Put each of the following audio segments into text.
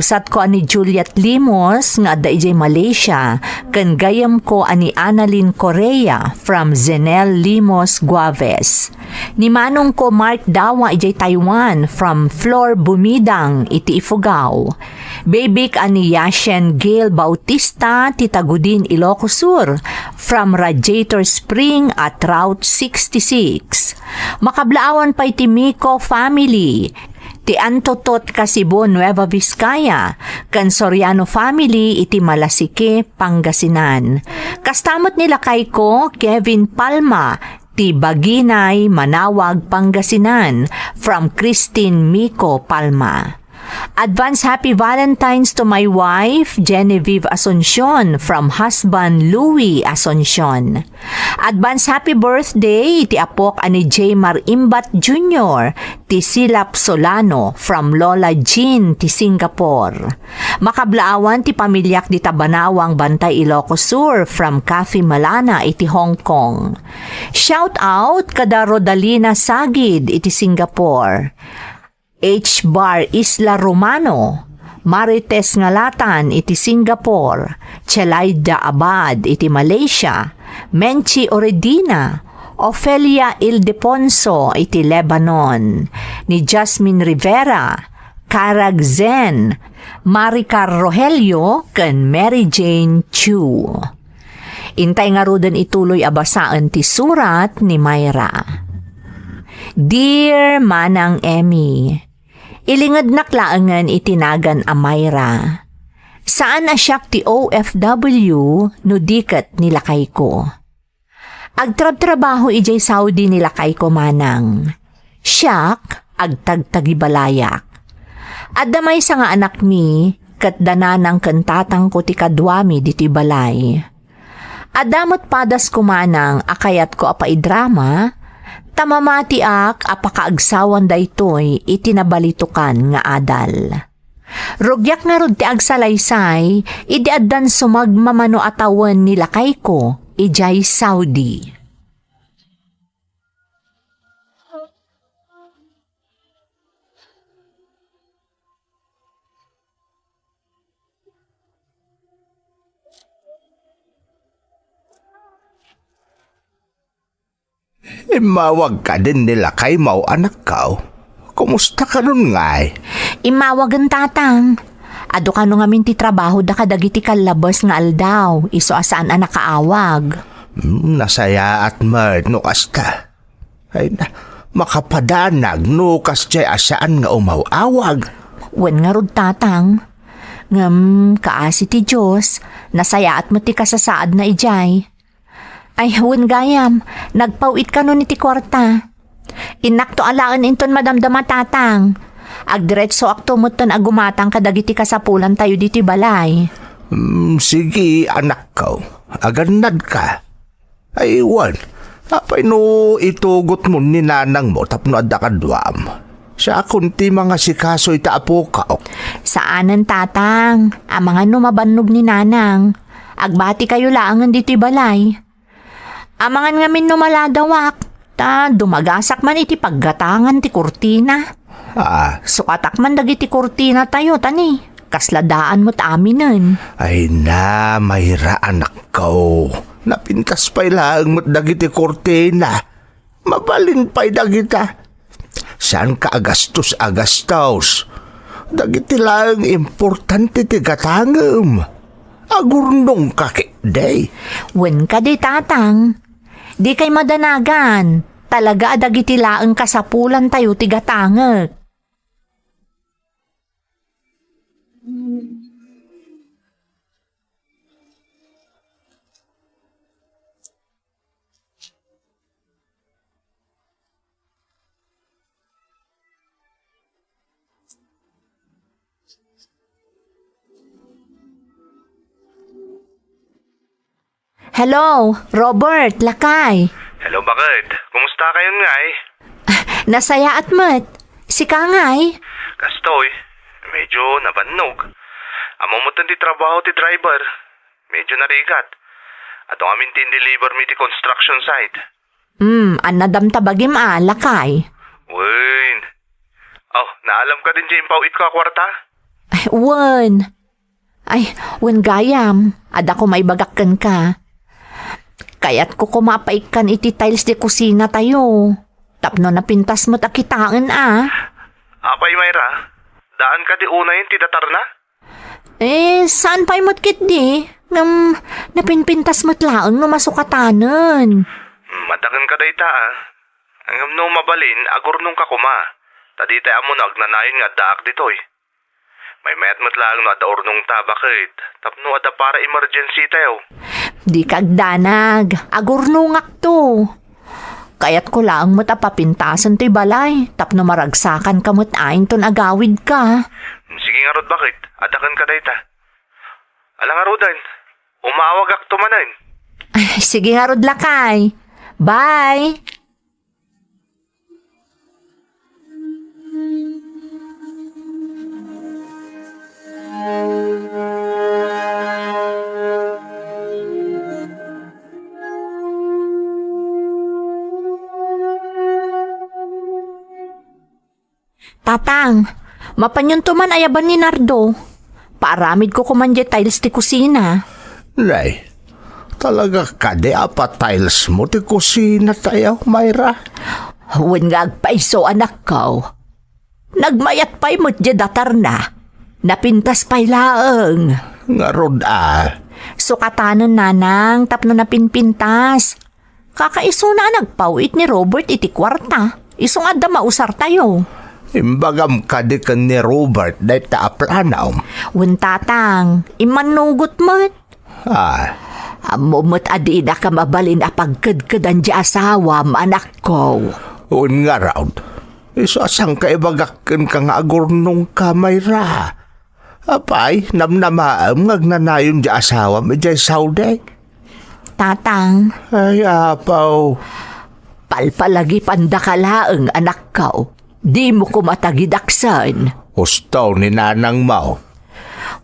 Kabsat ko ani Juliet Limos nga adda ijay Malaysia, ken gayam ko ani Annalyn Correa from Zenel Limos Guaves. Ni manong ko Mark Dawa ijay Taiwan from Flor Bumidang iti Ifugao. Babik ani Yashen Gail Bautista ti Tagudin Ilocos Sur from Radiator Spring at Route 66. Makablaawan pa iti Miko family ti Antotot Kasibo Nueva Vizcaya, kan Soriano family iti Malasike, Pangasinan. Kastamot nila kay ko Kevin Palma ti Baginay, Manawag, Pangasinan from Christine Miko Palma. Advance Happy Valentine's to my wife, Genevieve Asuncion from husband Louis Asuncion. Advance Happy Birthday ti apok ani J. Marimbat Jr. ti Silap Solano from Lola Jean ti Singapore. Makablaawan ti pamilyak di Tabanawang Bantay Ilocos Sur from Cathy Malana iti Hong Kong. Shout out kada Rodalina Sagid iti Singapore. H. Bar Isla Romano, Marites Ngalatan iti Singapore, Chelaida Abad iti Malaysia, Menchi Oredina, Ofelia Ildefonso iti Lebanon, ni Jasmine Rivera, Karag Zen, Maricar Rogelio, ken Mary Jane Chu. Intay nga rudan ituloy abasaan ti surat ni Myra. Dear Manang Emmy, ilingad naklaangan itinagan a Myra. Saan asyak ti OFW no diket nilakay ko? Agtrab-trabaho ijay Saudi nilakay ko manang. Siyak agtagtagibalayak. Addamay sa nga anak mi kat dananang kentatang ko ti kadwami diti balay. Adamot padas ko manang akayat ko apaidrama, tamamati ak apakaagsawan daytoy itinabalitukan nga adal. Rugyak nga rod ti agsalaysay, idi addan sumagmamano atawan nilakay ko, ijay Saudi. Imawag ka din nila kay mau anak ka. Kumusta ka nun ngay? Imawag ang tatang. Ado ka no ngamin ti trabaho da kadagiti kalabas nga aldaw, iso asaan ang nakaawag. Nasaya at merd no kasta. Ay na, makapadanag no kastya asaan nga umawawag. Wen nga rod tatang. Ngam kaasi ti Diyos, nasaya at mati kasasaad na ijay. Ay, wen gayam, nagpawit ka nun iti kwarta. Inakto alaan inton madamdama tatang. Agdiretso akto muton agumatang kadagiti kasapulan tayo diti balay. Sige anak ka, aganad ka. Ay wan, apay no itugot mo ni nanang mo tapno adda kadwam. Sa kunti mga sikaso itaapo ka. Saanan tatang, ang mga numabannog ni nanang. Agbati kayo laangan diti balay. Amangan ngamin numaladawak, ta dumagasak man iti paggatangan ti kurtina. Sukatak man dagiti kurtina tayo, tani. Kasladaan mo't aminen. Ay na, Myra anak ko. Napintas pa'y lang mo't dagiti kurtina. Mabalin pa'y dagita. Saan ka agastos? Dagiti lang importante ti gatangam. Agurnong kakikday. Wen ka di tatang. Di kay madanagan, talaga adagiti laeng kasapulan tayo tigatangek. Hello, Robert, lakay. Hello, bakit? Kumusta kayo ngay? Nasaya at mat. Si Kangay. Kastoy, medyo nabannog. Amo mo di trabaho ti driver. Medyo narigat. Ato amin tin-deliver mi ti construction site. Anadam tabagim lakay. Win. Oh, naalam ka din dyan pawit ka kwarta? Wen. Ay, wen gayam. Ada ko may bagakkan ka. Kaya't ko kumapaikan iti tiles de kusina tayo. Tapno na pintas mo't akitaan Apay, Mayra. Daan ka di unayin ti datar na? Saan pa'y mo't kit di? Napinpintas mo't laang no masukatanan. Madagan ka day ta. Ang no mabalin, agurnong ka kuma. Tadi tayo mo nagnanayon nga daak ditoy. May mayat mo't lang no ada urnong tabakit. Tapno ada para emergency tayo. Di kagdanag. Agurnungak to. Kaya't ko lang mo't apapintasan to'y balay. Tapno maragsakan ka mo't ayin ton agawid ka. Sige nga rod, bakit? Adakan ka day ta. Alang nga rodan. Umawag ak tumanan. Ay, sige nga rod lakay. Bye! Tatang, mapanyon to man ayaban ni Nardo. Paaramid ko kumandya tiles ti kusina. Nay, talaga ka di apa tiles mo ti kusina tayo, Mayra? Huwag nga agpaiso anak ko. Nagmayat pa'y mo't dya datar na. Napintas pa'y laeng. Nga rod Sukatanon nanang tapno na pinpintas. Kakaiso na nagpawit ni Robert iti kwarta. Isong adda mausar tayo. Imbagam ka di ka ni Robert dahi ta aplanaw. Wen tatang, imanugot mo't. Amumot adi na ka mabalin apagkadkadan di asawa anak ko. Un nga raw. Isasang ka ibagakin ka nga agurnong ka, Mayra. Apay, namnamaam ngagnanayon di asawa mo di sauday. Tatang, Ay, apaw. palpalagi pandakalaeng anak ko. Di mo ko matagidaksan. Hustaw ni nanang mau.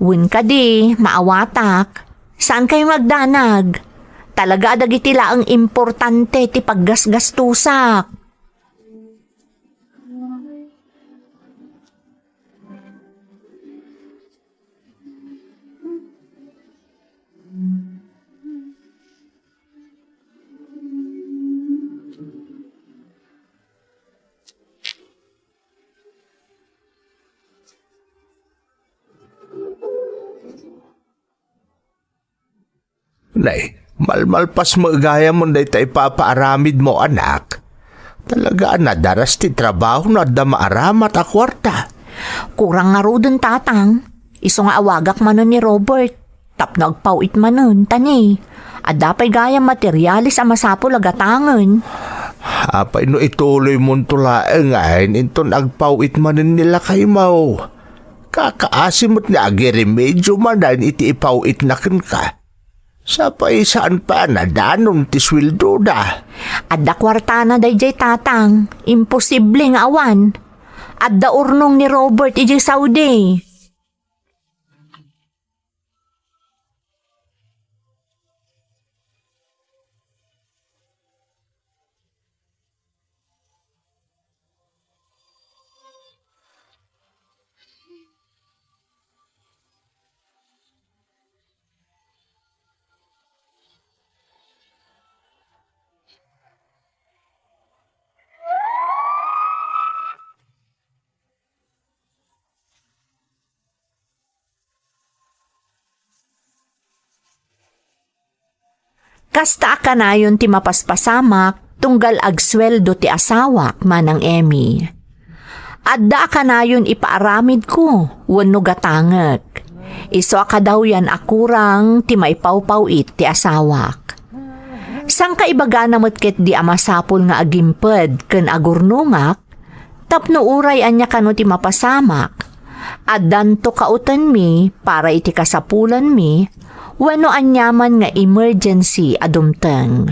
Wen ka di, maawatak. Saan kayo magdanag? Talaga dagitila ang importante ti paggasgastusak. Nay, malmalpas mo gaya mo dahi tayo papaaramid mo, anak. Talaga na daras ti trabaho na da maaramat a kwarta. Kurang nga rodon tatang. Iso nga awagak manon ni Robert. Tap nagpawit manon, tani. Adapay gaya materialis ang masapol agatangan. Apay no ituloy mo tulaeng ngayon inton agpawit manin nila kay mau. Kakaasimot ni agiremedyo manan iti ipawit na ka. Sa paisaan pa na danon ti sweldo da. Adda kwarta na dayjay tatang. Imposible nga awan. Adda urnong ni Robert ijay Saudi. Kasta ka na yun ti mapaspasamak, tunggal agsweldo ti asawak manang Emmy. Adda ka na yun ipaaramid ko, wano gatangek. Iso ka daw yan akurang ti maipawpawit ti asawak. Sang kaibaga namot ket di amasapol nga agimped ken agurnungak, tapno uray anya kano ti mapasamak. Addan to kautan mi para iti kasapulan mi, wano anyaman nga emergency adumteng.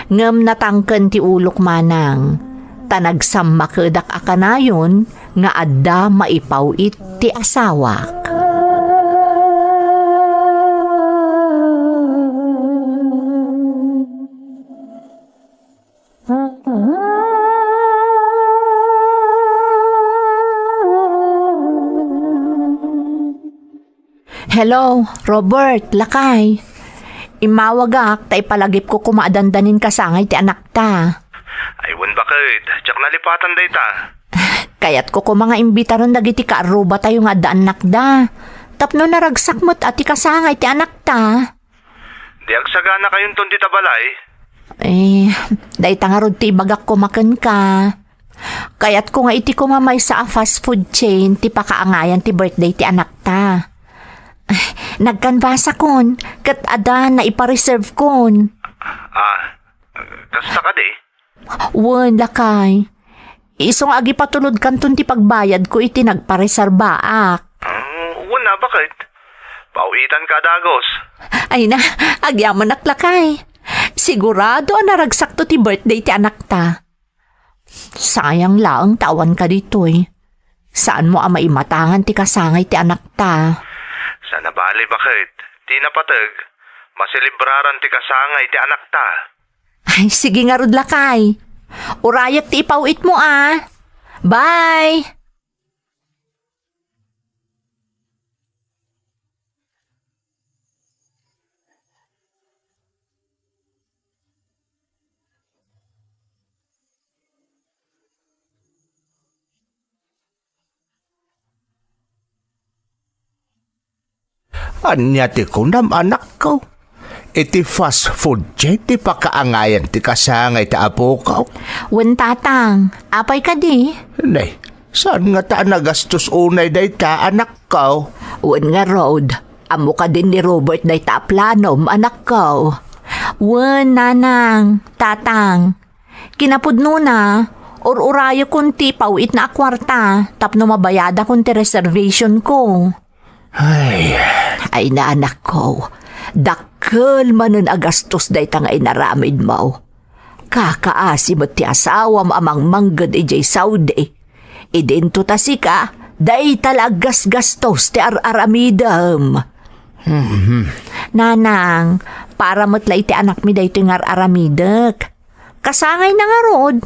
Ngem natangken ti ulok manang, tanagsam makedak akanayon nga adda maipawit ti asawak. Hello, Robert, lakay. Imawagak, tay palagip ko kumadandanin kasangay ti anak ta. Aywan bakit? Tsak nalipatan day ta. Kayat ko mga imbitaron dagiti kaaruba tayo nga daan nakda. Tapno naragsak mo't ati kasangay ti anak ta. Di agsagana kayong tundi tabalay. Day tangarod ti bagak kumakan ka. Kayat ko nga iti kumamay sa fast food chain ti pakaangayan ti birthday ti anak ta. Nagkanbasa kon, kat ada na ipareserve kon. Kasta ka di? Wan, lakay. Isong agi patulod kanton ti pagbayad ko iti nagpareserbaak. Wala, bakit? Pauwitan ka dagos. Ay na, agyaman naklakay. Sigurado naragsak to ti birthday ti anak ta. Sayang laang tawan ka ditoy. Saan mo maimatangan ti kasangay ti anak ta? Sa nabali bakit? Di napatag. Masilibraran ti kasangay ti anak ta. Ay, sige nga rod lakay. Urayak ti ipawit mo Bye! Anya ti kunam anak ko. Iti fast food chain ti pakaangayan ti kasangay ti apo ko. Wen tatang, apay ka di? Nay, saan nga ta nagastos unay day ta anak ko? Wen nga road, amo ka din ni Robert day ta planom anak ko. Wen nanang, tatang, kinapudno na, or-urayo kunti pawit na akwarta, tapno mabayada kunti reservation ko. Ay na anak ko, dakkel manen agastos day tangay naramid mo. Kakaasi mo ti asawam amang manggad ijay Saudi. Idento ta sika, day talagas gastos ti ar-aramidam. Nanang, para matlay ti anak mi day ti ngar-aramidak. Kasangay na nga rod,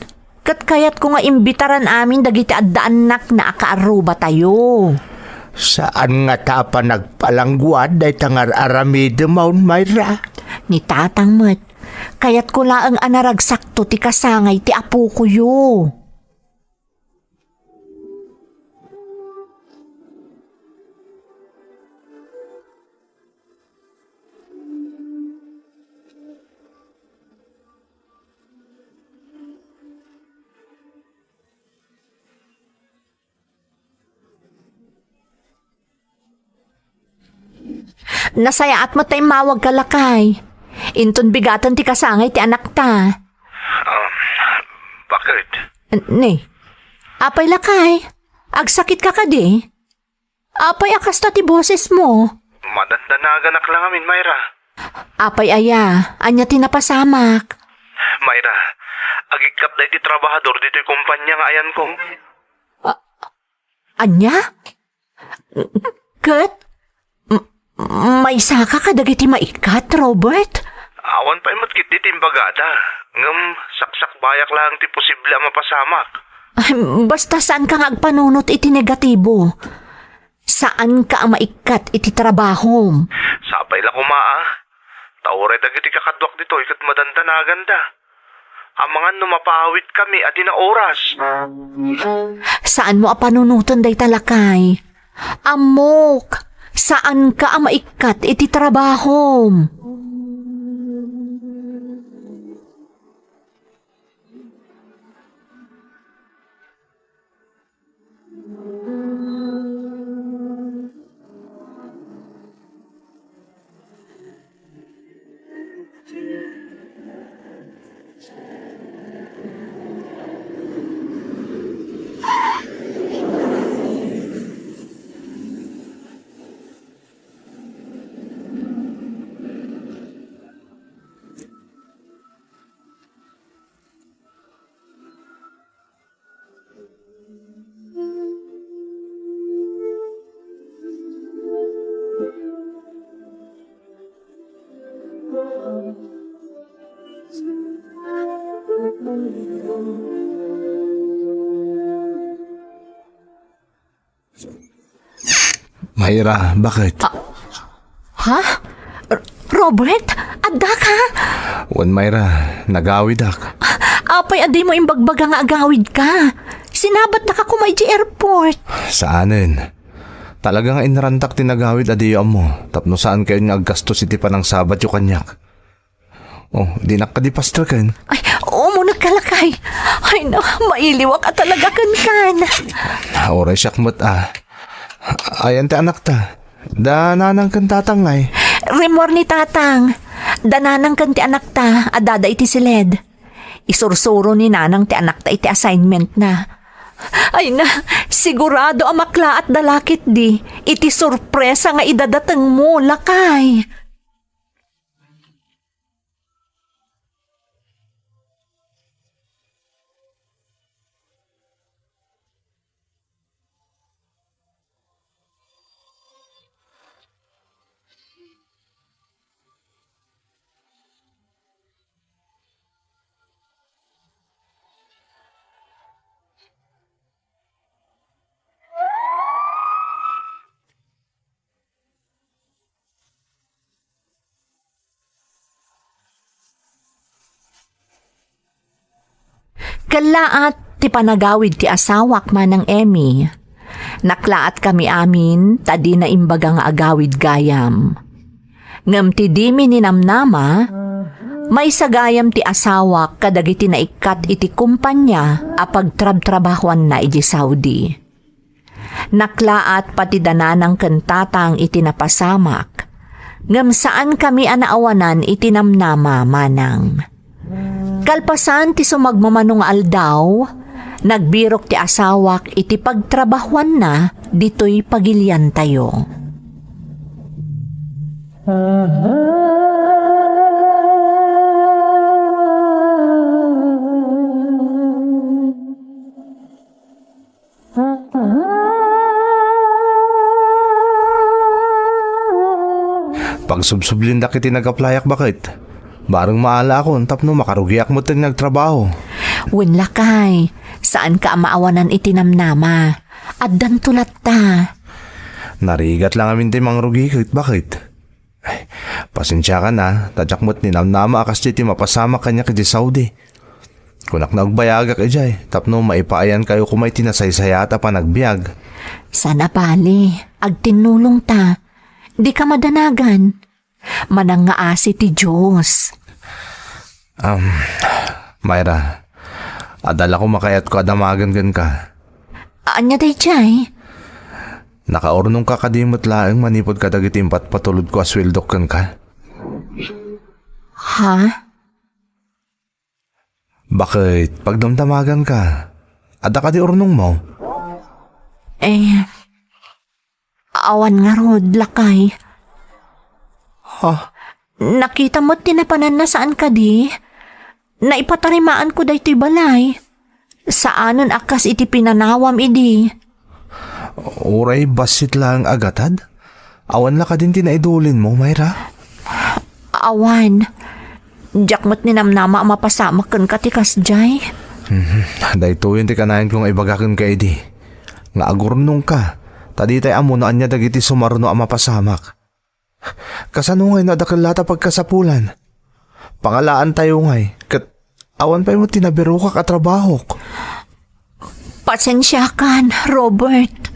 kat kayat ko nga imbitaran amin dagiti addaanak na akaaruba tayo. Saan nga ta pa nagpalangguad day tangar aramid maun Mayra? Ni tatang met, kayat ko laang anaragsakto ti kasangay ti apo ko yo. Nasayaat mo tayo mawag kalakay. Inton bigatan ti kasangay ti anak ta. Bakit? Ni, apay lakay. Agsakit ka ka di. Apay akasta ti boses mo. Madandanagan lang amin, Mayra. Apay aya, anya tinapasamak. Mayra, agikap day ti trabahador dito yung kumpanya nga ayan ko. Anya? Kat? May saka ka dagiti maikat, Robert? Awan pa imot kit diti imbagada. Ngam, saksak bayak lang ti posible mapasamak. Basta saan ka agpanunot iti negatibo? Saan ka ang maikat iti trabaho? Sapay lang kumaa. Tauray dagiti kakadwak dito ikat madantanagan da. Amangan numapawit kami at na oras. Saan mo apanunutan day talakay? Amok! Saan ka ang maikat iti trabaho? Mayra, bakit? Ha? Robert, adda ka? Wan Mayra, nagawid ak. Apay aday mo imbagbaga nga agawid ka. Sinabat na ka kumay di airport. Saanin? Talaga nga inarantak tinagawid adiyo mo. Tapno saan kayo nga aggastos iti pa ng sabat yung kanyak. Oh, di nakadipastra kan. Ay, oo mo nagkalakay. Ay na, mailiwak at talaga kan. Oray siyakmat Ayan ti anak ta. Dananang kan tatangay. Remor ni tatang. Dananang kan ti anak ta, adada iti siled. Isursuro ni nanang ti anak ta iti assignment na. Ay na, sigurado amakla at dalakit di. Iti sorpresa nga idadatang mo, lakay. Kalaat ti panagawid ti asawak manang Emmy. Naklaat kami amin, tadi na imbaga nga agawid gayam. Ngam ti dimi ni namnama, may sagayam ti asawak kadagiti na ikat iti kumpanya apag trab-trabahuan na iti Saudi. Naklaat pati dananang kentatang iti napasamak. Ngam saan kami anaawanan iti namnama manang. Kalpasan ti sumagmamanong aldaw, nagbirok ti asawak iti pagtrabahuan na dito'y pagilyan tayo. Pagsubsublin da kiti nag-applyak bakit? Barang maala ako, tapno makarugiak mo tang nagtrabaho. Lakay, saan ka maawanan itinamnama? Addan tulat ta. Narigat lang amin tayo mga rugi bakit? Ay, pasensya ka na, tadyak mo't ninamnama akas ti mapasama kanya kiti Saudi. Kunak na agbayagak ejay, tapno maipaayan kayo kumay tinasaysayata pa nagbiag. Sana pali, agtinulong ta. Di ka madanagan. Manang nga asi ti Diyos. Mayra, adala ko makayat ko adamagan gan ka. Anya day jay? Nakaurnong ka kadimot laeng manipod ka dagitimpat patulod ko aswildok kan ka. Ha? Bakit? Pagdamdamagan ka, ada ka di urnong mo? Awan nga rod, lakay. Ha? Nakita mo tinapanan na saan ka di? Naipatarimaan ko da ito'y balay. Saanon akas iti pinanawam idi? Uray basit lang agatad? Awan la ka din tinaidulin mo, Mayra? Awan. Diyak mo't ninamnama mapasamak kan katikas jay. Dahito yun ti kanayan kong ibagakan ka idi. Nga agurnong ka. Tadi tayo amunaan niya dagiti sumarno ang mapasamak. Kasanungay na dakalata pagkasapulan. Pangalaan tayo ngay. Kat awan pa mo tinabiro ka katrabahok. Pasensya kan, Robert.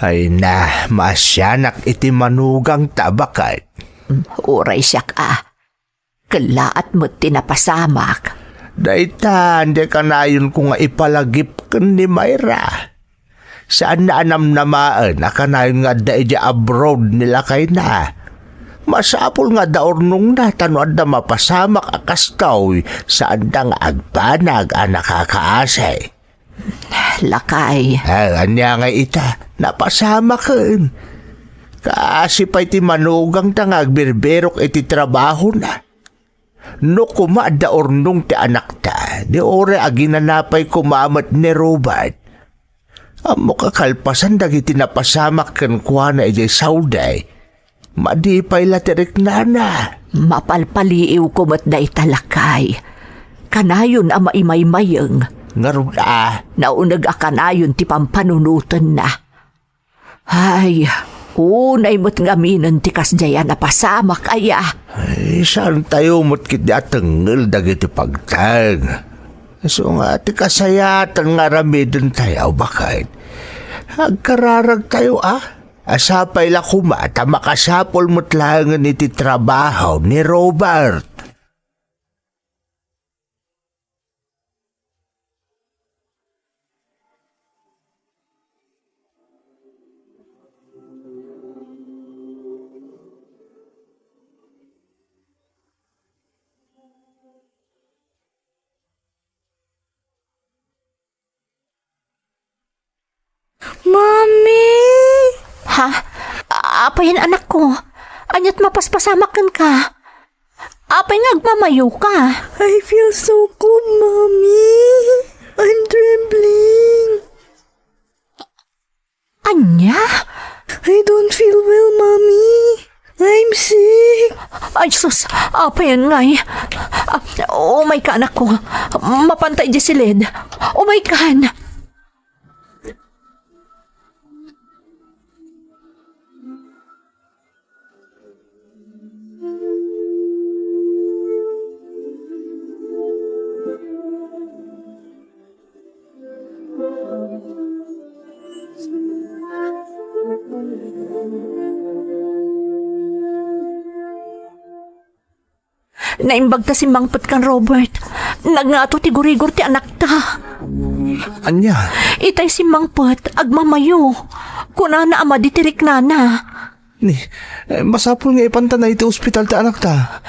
Ay na, masyanak iti manugang tabakat. Uray siyak Kalaat mo tinapasamak. Daitan, di kanayon ko nga ipalagip kan ni Mayra. Saan na anamnamaan, akanayon nga da ija abroad nila kay na. Masapol nga daornong na, tanoan na mapasamak akastaw, saan da nga agbanag ang nakakaasay. Lakay. Anya nga ita, napasama kan. Kasi pa iti manugang tangag birberok iti trabaho na. No kumada ornong ti anak ta, di ore aginanapay kumamat ni Robert. Amo kakalpasan dagiti napasamak ken kuana ijay sauday. Madipay latirik nana. Mapalpaliiw ko mat day talakay. Kanayon ang maimay-mayeng. Ngarud Naunag akanayon ti pampanunutan na. Ay, unay mo't ngaminan ti kasdaya na pasamak aya. Ay, saan tayo mo't kiti atengel dagiti pagtag. So nga ti kasayatan nga ramidin tayo bakit? Agkararag tayo Asapay la kumata makasapol mo't langan iti trabaho ni Robert. Mami! Ha? Apay yan anak ko. Anyat mapaspasamakan ka. Apay nga agmamayo ka. I feel so cold, Mommy. I'm trembling. Anya? I don't feel well, Mommy. I'm sick. Ay, sus. Apay yan ngay. Oh my ka anak ko. Mapantay di silid. Oh my God. Naimbag ta si Mangpet kan Robert. Nagngato ti gurigor ti anak ta. Anya? Itay si Mangpet, agmamayo. Kuna na ama ditirik nana. Masapul nga ipanta na iti ospital ta anak ta.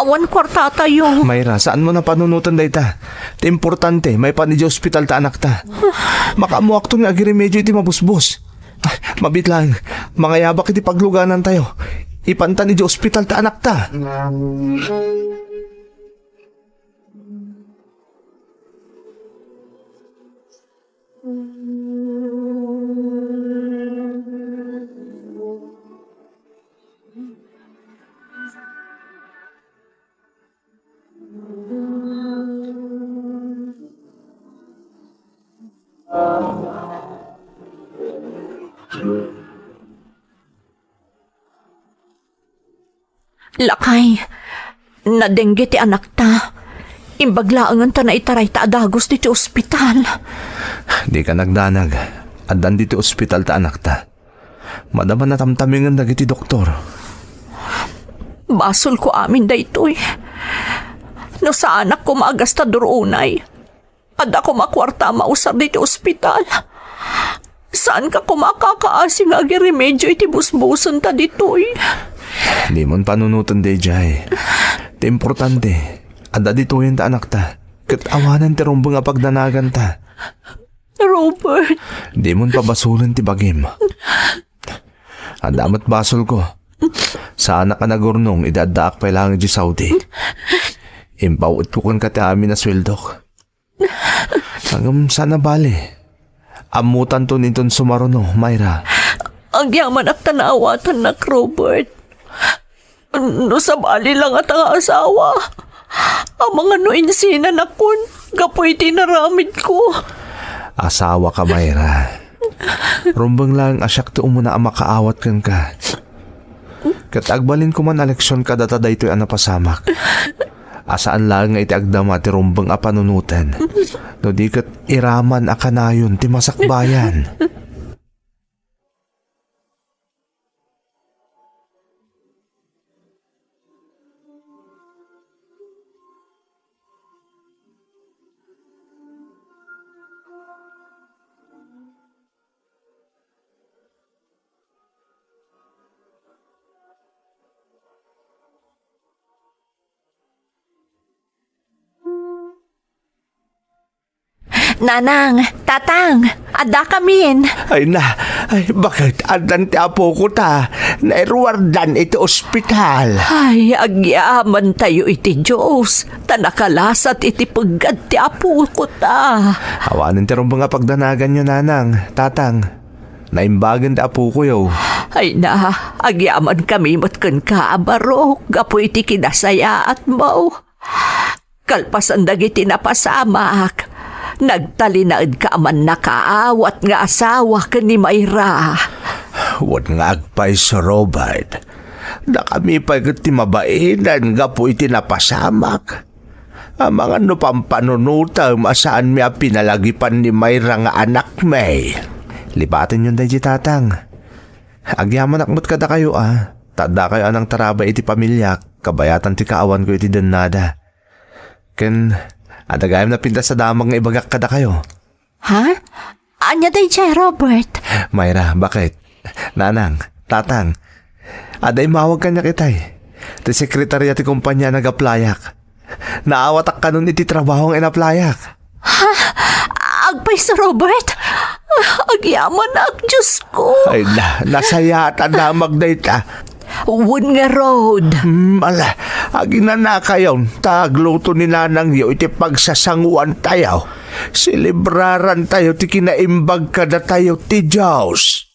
Awan kwarta tayo. Mayra, saan mo na panunutan da ita? Ti importante, may panidya ospital ta anak ta. Makamuak to nga agiremedyo iti mabusbos. Mabit lang, mga yabak iti pagluganan tayo. Ipanta ni ospital ta anak ta. Lakay, nadengge ti anak ta. Imbaglaangan ta na itaray ta adagos diti ospital. Di ka nagdanag. Adan diti ospital ta anak ta. Madaman na tamtamingan dagiti doktor. Basol ko amin da ito'y. No sa anak ko maagas ta durunay. Ad ako makwarta mausar diti ospital. Saan ka kumakakaasi nga agiremedyo iti busbuson ta dito'y? Di mon panunutan day jay. Ti importante, ada dito yun ta anak ta. Kat awanan ti rumbang nga pagdanagan ta. Robert. Di mon pabasulan ti bagim. Adamat basol ko. Sa anak ka nagurnong, idadaak pa ilangan di Saudi. Impawit ko kan kati amin na sweldok. Hanggang sana bali. Amutan to niton sumaruno, Mayra. Ang yaman at tanaawatan na, Robert. No sa bali lang at ang asawa. Ang mga noinsinan akon, kapoy tinaramid ko. Asawa ka, Mayra. Rumbang lang asyak to umuna ang makaawat kan ka. Katagbalin ko man aleksyon ka data daytoy anapasamak. Asaan lang nga iti agdama ti rumbang apanunutan. No di kat iraman akanayon ti masakbayan. Nanang, tatang, Adda kamin. Ay, bakit? Andan ti apo ko ta. Nairuwardan iti ospital. Ay, agyaman tayo iti Diyos. Tanakalasat iti pagad ti apo ko ta. Awanin ti mga pagdanagan nyo, nanang, tatang. Naimbagan ti apo ko yo. Ay na, agyaman kami matkan ka, barok. Gapo iti kinasaya at mo. Kalpasan dagiti napasamak. Nagtalinaad ka man nakaawat nga asawa ka ni Mayra. Huwag nga agpay sa Robert. Na kami pa iti mabainan nga po iti napasamak. Ang mga no pampanunuta masaan mi pinalagipan ni Mayra nga anak may. Libatin yun dahi tatang. Agyaman akmot kada kayo Tada kayo anang taraba iti pamilya. Kabayatan ti kaawan ko iti danada. Ken... Adagayam na pintas sa damang nga ibagak kada kayo. Ha? Anya day siya, Robert? Mayra, bakit? Nanang, tatang, aday mawag kanya kitay. Ti sekretarya ti kumpanya nagaplayak. Naawatak ka nun iti trabaho nga inaplayak. Ha? Agpay sa Robert? Agyaman na, Diyos ko. Ay nasayatan na magdayta. Wun nga road. Ala, aginana kayo, tagluto ni nanang yo, iti pagsasanguan tayo. Silibraran tayo, ti kinaimbag kada tayo, ti Diyos.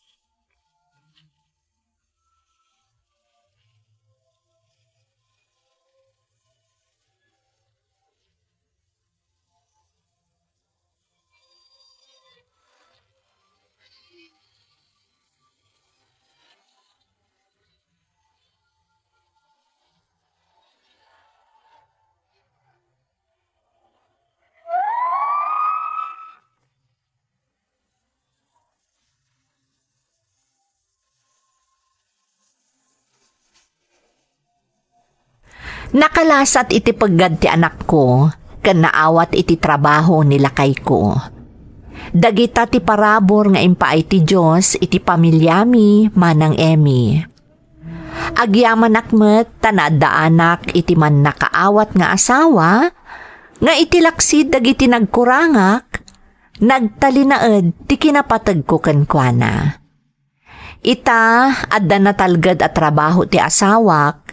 Nakalasat iti paggad ti anak ko, kan naawat iti trabaho nilakay ko. Dagita ti parabor nga impaay ti Diyos iti pamilyami manang emi. Agyaman akmet tanada anak iti man nakaawat nga asawa, nga iti laksid dagiti nagkurangak, nagtalinaed ti kinapatag ko kenkwana. Ita adda natalged at trabaho ti asawak,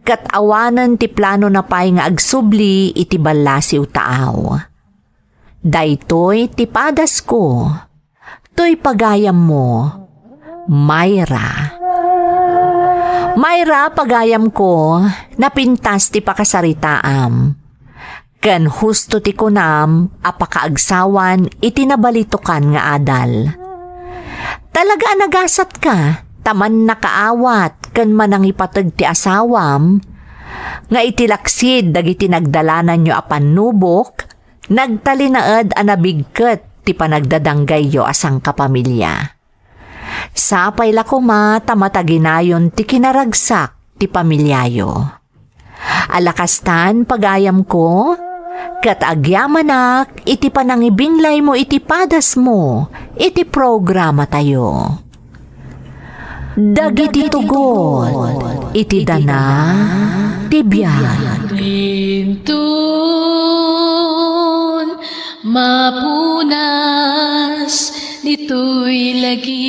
kat awanan ti plano na pay nga agsubli iti balasiw taaw. Daytoy ti padas ko, toy pagayam mo, Mayra. Mayra, pagayam ko, napintas ti pakasaritaam. Ken husto ti kunam, apakaagsawan iti nabalitukan nga adal. Talaga nagasat ka, taman nakaawat, ken manang ipatag ti asawam, nga itilaksid dagiti nagdalanan nyo apan nubok, nagtalinaed anabigket ti panagdadanggay yo asang kapamilya. Sapay lakuma tamataginayon ti kinaragsak ti pamilyayo. Alakastan pagayam ko, kat agyamanak iti panangibinglay mo iti padas mo, iti programa tayo. Dagiti tugon, iti dana, tibyan. Lintun, mapunas, dito'y lagi.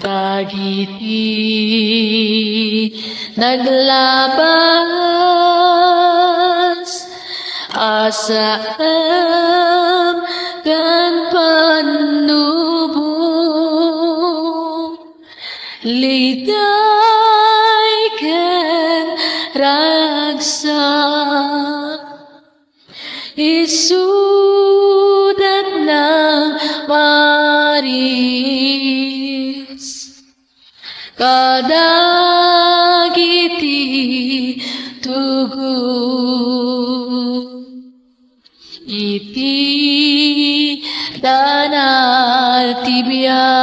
Dagiti, naglabas, asam, kan panubong, liday ken ragsak, isudat ng maris, kadagiti tugon, iti danal tibiyag.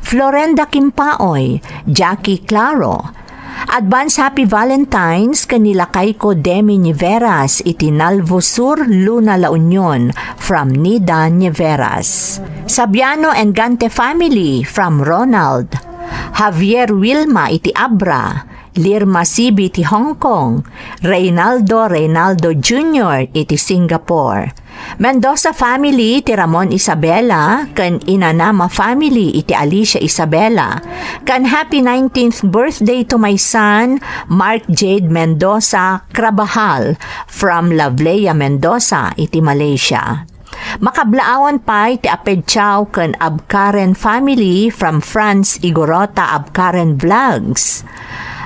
Florenda Kimpaoy, Jackie Claro. Advance Happy Valentines kanila Kayko Demi Niveras iti Nalvo Sur, Luna, La Union from Nida Niveras. Sabiano and Gante family from Ronald. Javier Wilma iti Abra, Lirma Sibi iti Hong Kong, Reynaldo Jr. iti Singapore. Mendoza family iti Ramon Isabela, kan Inanama family iti Alicia Isabela. Kan happy 19th birthday to my son, Mark Jade Mendoza Krabahal from Lavlea Mendoza iti Malaysia. Makablaawan pa iti apedchaw kan Abkaren family from France Igorota Abkaren Vlogs.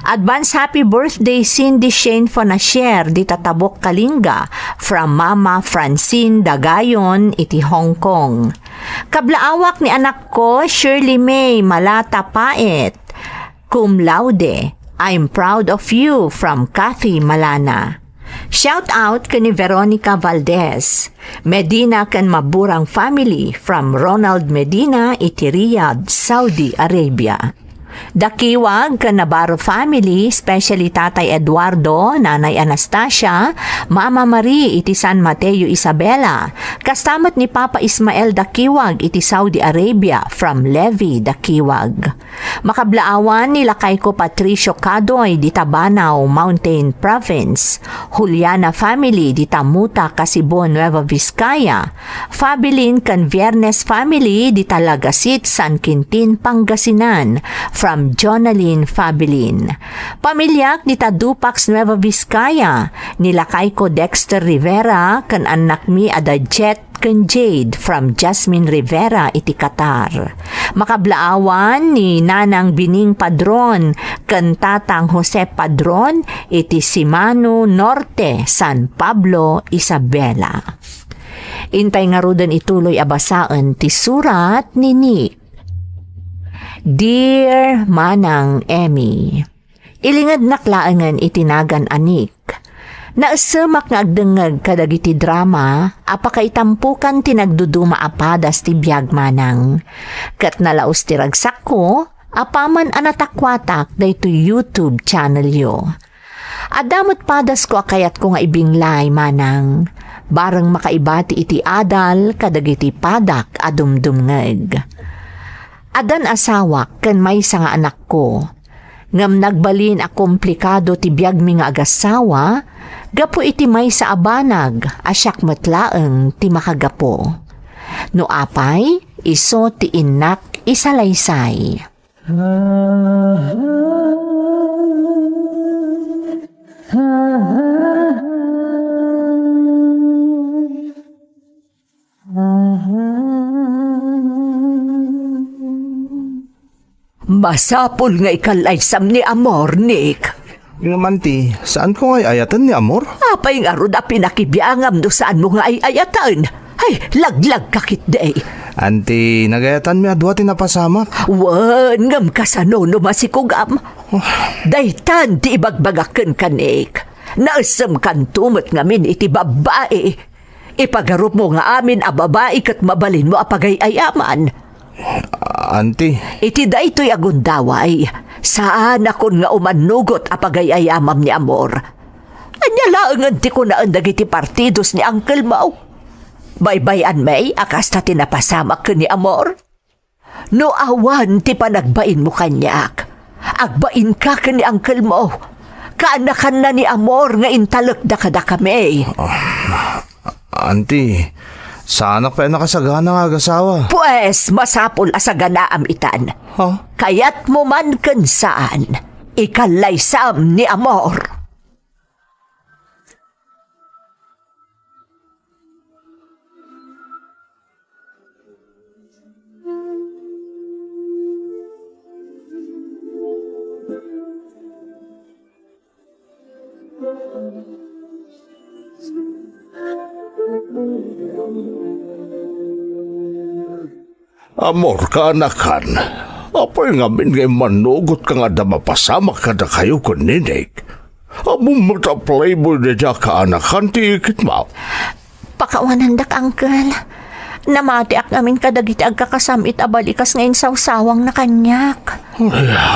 Advance happy birthday Cindy Shane Fonasher di Tatabok Kalinga from Mama Francine Dagayon iti Hong Kong. Kablaawak ni anak ko Shirley May Malata Paet, cum laude. I'm proud of you from Kathy Malana. Shout out kani Veronica Valdez, Medina kan Maburang family from Ronald Medina iti Riyadh, Saudi Arabia. Dakiwag kan Navarro family, especially Tatay Eduardo, Nanay Anastasia, Mama Marie iti San Mateo Isabela, kastamat ni Papa Ismael Dakiwag iti Saudi Arabia from Levi Dakiwag. Makablaawan nila kay ko Patricio Cadoy di Tabanao Mountain Province, Juliana family di Tamuta Casibon Nueva Vizcaya, Fabilin kan Viernes family di Talagasit San Quintin Pangasinan from Jonalyn Fabilin. Pamilyak ni Tadupax Nueva Vizcaya, nilakay ko Dexter Rivera kan anak mi Adajet kan Jade from Jasmine Rivera iti Qatar. Makablaawan ni Nanang Bining Padron kan Tatang Jose Padron iti Simano Norte, San Pablo, Isabela. Intay nga rudan ituloy abasaan ti surat ni Nick. Dear Manang Emmy, ilingad naklaangan itinagan anik. Naasumak nga agdengag kadagiti drama, apakaitampukan tinagduduma apadas ti biyag manang. Kat nalaos ti ragsak ko, apaman anatakwatak dayto YouTube channel yo. Adamot padas ko akayat ko nga ibinglay manang, barang makaibati iti adal kadagiti padak adumdumngeg. Adan asawak ken may nga anak ko. Ngam nagbalin a komplikado ti biyag mi nga agasawa, gapo iti may sa abanag, asyak matlaeng ti makagapo. No apay, iso ti inak isalaysay. Masapol nga ikalaysam ni Amor, Nick. Ngaman ti, saan ko nga ayatan ni Amor? Apay nga ron a pinakibiyangam do saan mo nga ayatan. Ay, laglag kakit day. Anti, nagayatan mi adwa ti napasamak. Wan, ngam kasano no masikugam. Daytan ti ibagbagaken ka, Nick. Naasam kan tumot ngamin iti babae. Ipagarup mo nga amin a babae kat mabalin mo apagayayaman. Auntie. Iti daytoy agundaway. Saan akon nga umanugot apagayayamam ni Amor. Anya laangan ti ko naan dagiti partidos ni Uncle Mau. Baybayan may akas ta tinapasamak ni Amor. No awan ti panagbain mo kanyak. Agbain ka ni Uncle Mau. Kaanakan na ni Amor nga intalak da kada kami. Auntie, sana pa nakasagana nga agasawa. Pues, masapol asagana amitan. Huh? Kayat mo man kansaan, ikalaysam ni Amor. Amor ka anakan. Apoy nga min ngay manugot ka nga da mapasamak ka da kayo ko ninig. Amumot a playboy na dya ka anakan ti ikit mo. Pakawanan dak, Uncle. Namati ak namin kadagiti agkakasamit abalikas ngayon sawsawang na kanyak.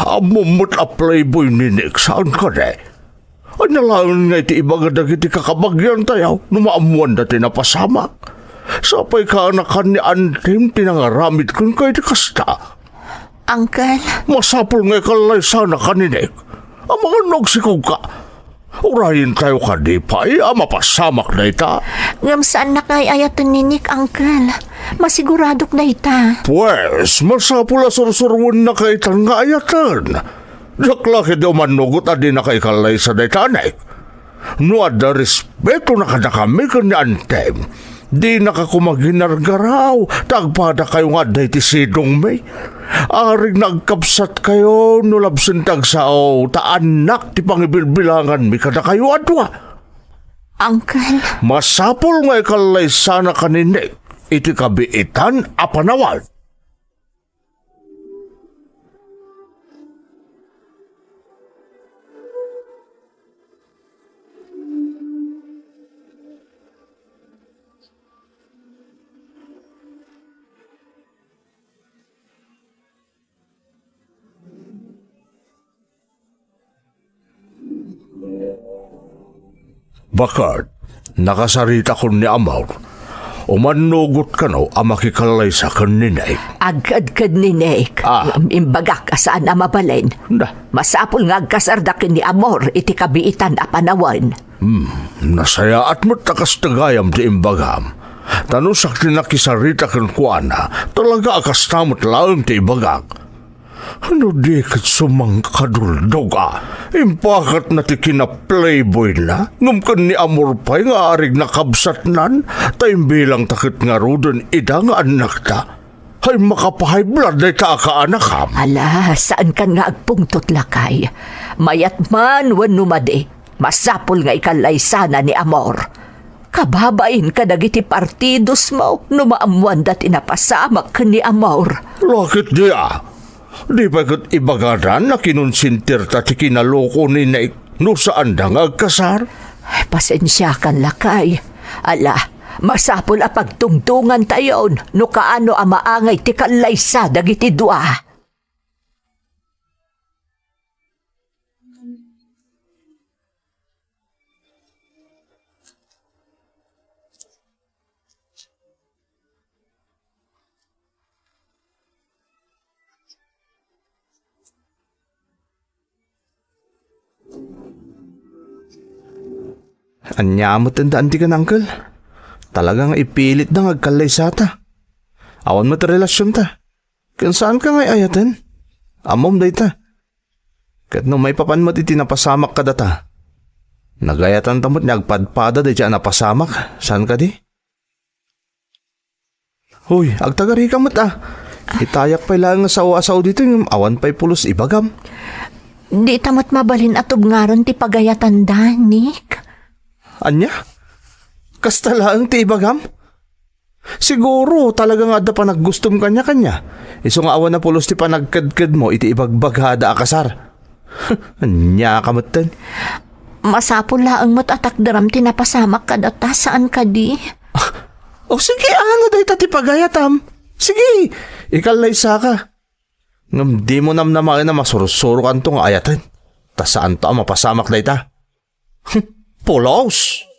Amumot a playboy ninig. Saan ka na? Analangan nga iti iba nga dagiti kakabagyan tayo. Numaamuan na tinapasamak. Sapay ka anakan ni Antim tinangaramit kung kayo di kasta. Uncle, Masapol nga ikalay sana ka ni Nick. Ang mga nagsikog ka. Urayin tayo ka di pa mapasamak na ita. ngam saan na kay ayatan ni Nick, Uncle? Masiguradok na ita. Pues, masapol na sursurwan na kaitan nga ayatan. Jaklaki daw manugot at di na kay kalay sa dayta, Nick. No ada respeto na kada kami kanya antem. Di nakakumaginargaraw, tagpada kayo nga day ti sidong may. Aring nagkapsat kayo, nulabsin tag sao, taanak ti pangibilbilangan mi kada kayo adwa. Uncle, Masapol nga ikalay sana kaninik, iti kabiitan apanawal. Bakit, nakasarita ko ni Amaw, umanugot ka no, makikalay sa kaninay. agad-gad ni Nick. Imbagak ka saan na mabalin. Na, Masapul nga agkasardakin ni Amor iti kabiitan a panawan. nasaya at matakas tagayam di imbagam. Tanusak tinakisarita kan kuana, talaga akas tamot laang ti ibagak. Ano di kat sumang kaduldog Impakat na ti kina-playboy na, ngumkan ni Amor pa'y nga arig nakabsat nan, tayong bilang takit nga rudon ida nga anak ta. Ay makapahay blood na ta kaanak Ala, saan ka nga agpungtot lakay? Mayat man wan numade, masapul nga ikalay sana ni Amor. Kababain ka dagiti partidos mo, numaamuan dat inapasamak ka ni Amor. Lakit di Di ba kat ibagaran na kinunsintir ta ti kinaloko ni Naik no saan da nga agkasar? Ay, pasensya kan lakay. Ala, masapul a pagtungtungan tayon, no kaano a maangay ti kalaysa dagiti dua. Anyamot ang daan ti ka, Uncle. Talagang ipilit na ngagkalay sa ta. Awan mo ta relasyon ta. Kung saan ka ngay ayatan? Amom day ta. Kat no may papan mo iti napasamak ka data. Nagayatan tamot niya agpadpada day siya napasamak. Saan ka di? Huy, agtagari ka mo't Itayak pa lang sa asaw dito yung awan pa'y pulos ibagam. Di tamot mabalin at ubngaron ti pagayatan da, Nick. Anya? Kasta lang ti ibagam? Siguro talaga nga da pa naggustom kanya-kanya. Iso nga awan na pulos ti panagkadkad mo iti ibagbagada akasar. Anya kamatan? Masapul laang mo't atakdaram ti napasamak ka data saan ka di? O sige, ano day ti pagayatam? Sige, ikalay sa ka. Ngam di mo namnamain na masurusuro kan to nga ayatan. Ta saan to mapasamak day ta? Pulos!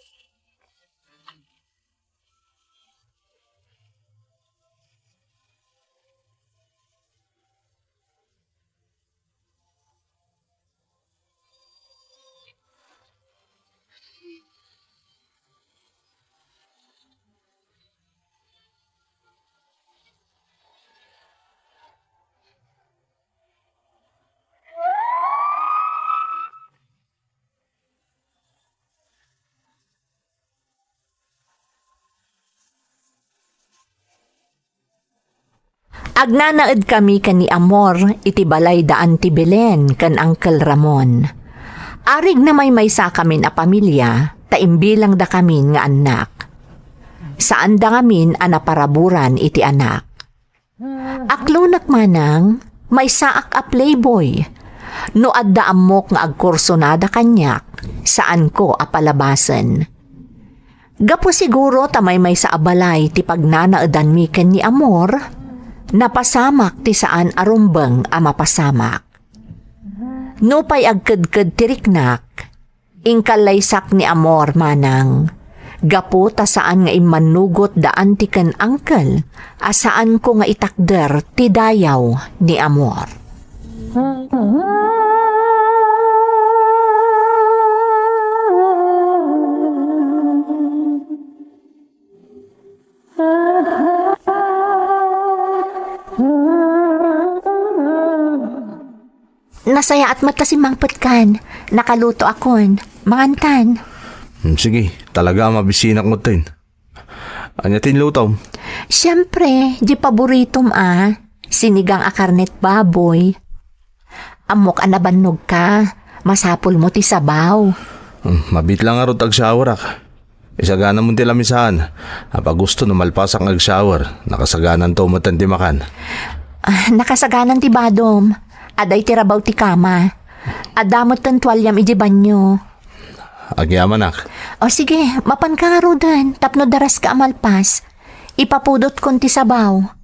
Agnanaed kami kan ni Amor iti balay daan ti Belen kan Uncle Ramon. Arig na may maysa kami na pamilya, taimbilang da kami nga anak. Saan da ngamin anaparaburan iti anak. Aklunak manang may saak a playboy. No adda amok nga agkursonada kanyak, saan ko apalabasan. Gapo siguro tamay may sa abalay ti pagnanaedan mi ken ni Amor, napasamak ti saan arumbeng a mapasamak. No pay agkadkad tiriknak, ingkalaysak ni Amor manang, Gapo ta saan nga imanugot daan ti ken uncle, asaan ko nga itakder ti dayaw ni Amor. Nasaya at mata si Mang Petkan. Nakaluto akon. Mangantan. Sige, talaga mabisinak mo tin. Anya tinlutom? Siyempre, di paboritom sinigang a karnet baboy. Amok anabannog ka. Masapol mo ti sabaw. Mabit lang nga ro tag-shower ak. Isagana mo ti lamisahan. Pag gusto no malpasak nag-shower, nakasaganan to matan ti makan. Nakasaganan ti badom. Aday ti rabaw ti kama. Adamot tan tuwalyam iji banyo. Agyaman ak. O sige, mapan ka nga rodan. Tapno daras ka amalpas. Ipapudot kon ti sabaw.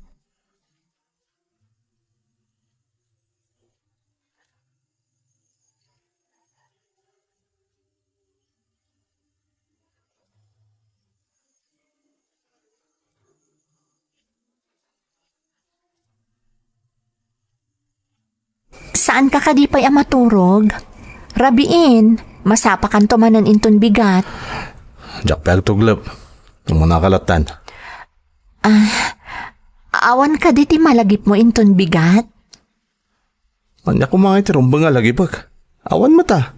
Saan ka kadipay maturog? Rabiin, masapakan to manan inton bigat. Diyak pag tuglap. Nung manakalatan. Awan ka di ti malagip mo inton bigat? Anya ko mga itirumbang nga lagi pag. Awan mata.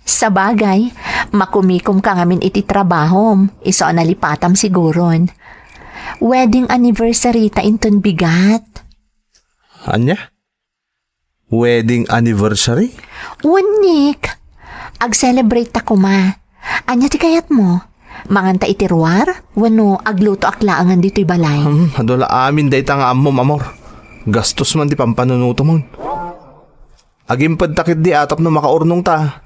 Sa bagay, makumikom ka ngamin iti trabahom. Iso nalipatam siguron. Wedding anniversary ta inton bigat. Anya? Wedding anniversary? Unik. Ag-celebrate ta kuma. Anya ti kayat mo? Manganta itiruar? Wano agluto aklaangan dito'y balay? Adola amin day ta nga amom amor. Gastos man di pampanunuto mo. Agimpad takit di atap no makaurnong ta.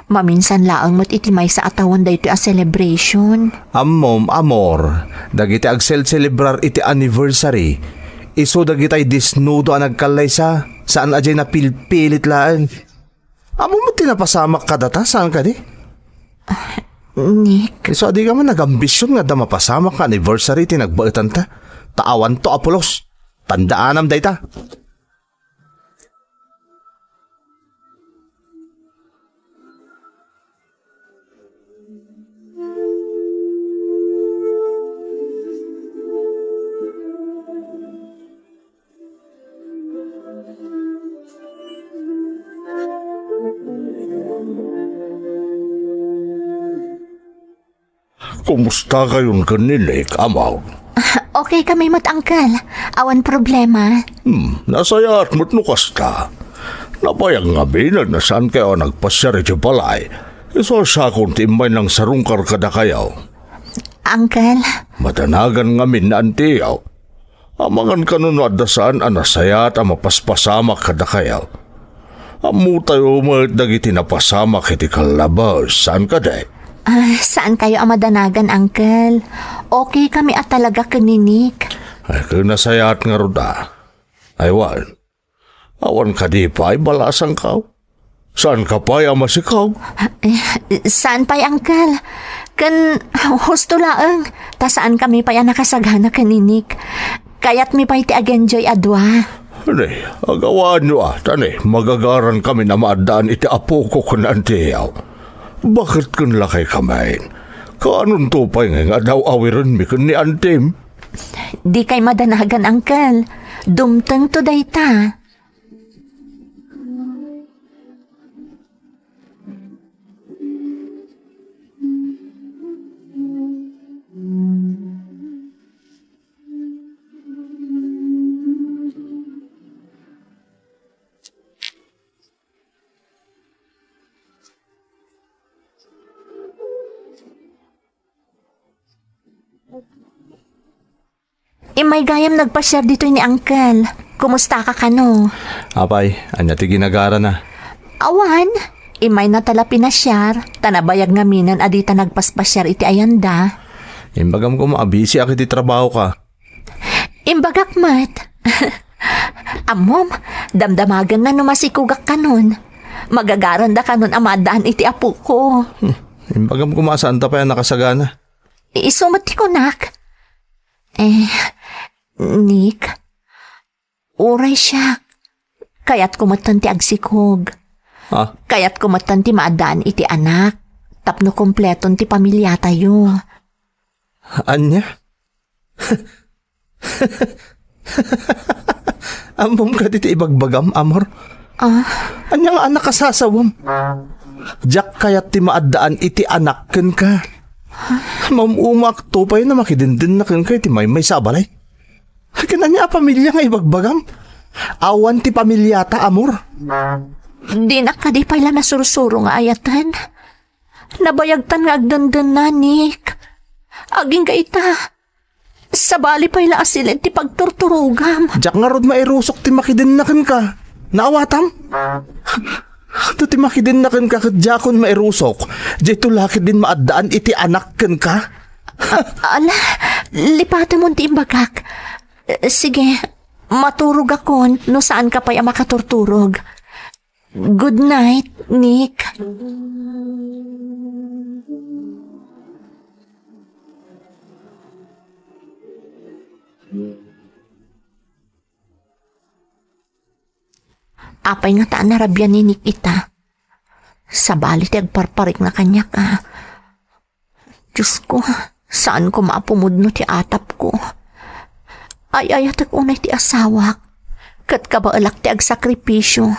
Maminsan laang mo't itimay sa atawan dayto'y a celebration. Amom amor. Dagiti celebrar iti anniversary. Iso dagitay disnudo ang nagkalay saan ajay na pilpilit laan. Amo mo tinapasamak ka data? Saan ka di? Nick, Iso adi ka man nag-ambisyon nga da mapasamak ka anniversary tinagbaitan ta. Taawan to Apolos. Tandaanam day ta. Kumusta kayong kanilik, amaw? okay kami mo't angkal. Awan problema. Nasayat mo't nukas ka. Napayang nga binag na saan kayo nagpasyari di balay. Iso sa kong timay ng sarungkar kada kayaw. Angkal, Matanagan nga min na antiyaw. Amangan ka nun adasaan ang nasayat ang mapaspasamak kada kayaw. Amu tayo mo't dagiti napasamak iti kalabaw. Saan ka day? saan kayo amadanagan, angkal? Okay kami at talaga kaninik. Ay kinasayat nga ruda. Aywan. Awan ka di pa ay balasang ka. Saan ka pa ay amasikaw? Saan pa'y angkal? Kan husto laang. Ta saan kami pa'y nakasagana kaninik? Kaya't mi pa'y ti agenjoy adwa. Ani, agawaan nyo tani, magagaran kami na maadaan iti apo ko kunantiyaw. Bakit kun lakay kamain? Kaanong tupay nga daw awiran mi kun ni antim? Di kay madanagan, angkal. Dumteng to dayta. May gayam nagpa-share dito ni Uncle. Kumusta ka kano? Apay, anya ti ginagara na. Awan, imay natalapi na share. Tanabayag nga minan adita nagpaspasyar iti ayanda. Imbagam ko maabisi ak iti trabaho ka. Imbagak mat. Amom, damdamagan na numasikugak kanon. Magagaran da kanon amadaan iti apo ko. Imbagam kumasaan ta pa yan nakasagana. Isumati ko, nak. Nick, uray siya. Kaya't kumatan ti agsikog. Ha? Kaya't kumatan ti maadaan iti anak. Tapno kompleton ti pamilya tayo. Anya? Amom ka diti ibagbagam, amor. Anya nga anak kasasawam. Diyak kaya't ti maadaan iti anak ken ka. Mamumak to pa yun na makidindin na ken ka iti may sabalay. Kanan niya pamilya nga ibagbagam. Awan ti pamilya ta, amor. Di na ka di pala nasursuro nga ayatan. Nabayagtan nga agdandan na, Nick. Aging ka ita. Sa bali pala asilin ti pagturturugam. Diyak nga rod mairusok ti makidin na ken ka. Naawatam? Ito ti makidin na ken ka kat diyakon mairusok. Diya ito lakid din maadaan iti anak ken ka. Ala, lipatan mo ti imbagak. Sige, maturog ako no saan ka pa makaturturog. Good night, Nick. Apay nga taan narabyan ni Nick ita. Sa balit agparparik na kanya ka. Diyos ko, saan ko maapumudno ti atap ko? Ay atak unay ti asawak. Kat kabaalak ti agsakripisyo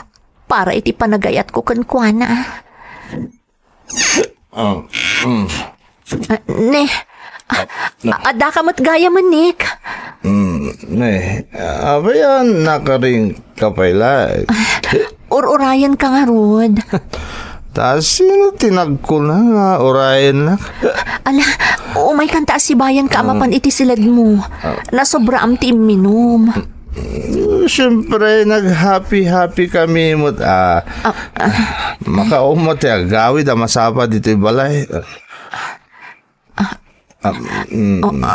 para iti panagayat ko kankwana. Ada ka mat gaya man, Nick. Abayan nakaring kapayla. Urayan ka nga, Rod. Ta sino tinagko na nga orayan na? Ala, umay kanta si bayan ka amapan iti silad mo. Nasobra am ti minum. Siyempre, nag-happy kami mo. Makaumot ya, gawid masapa dito yung balay.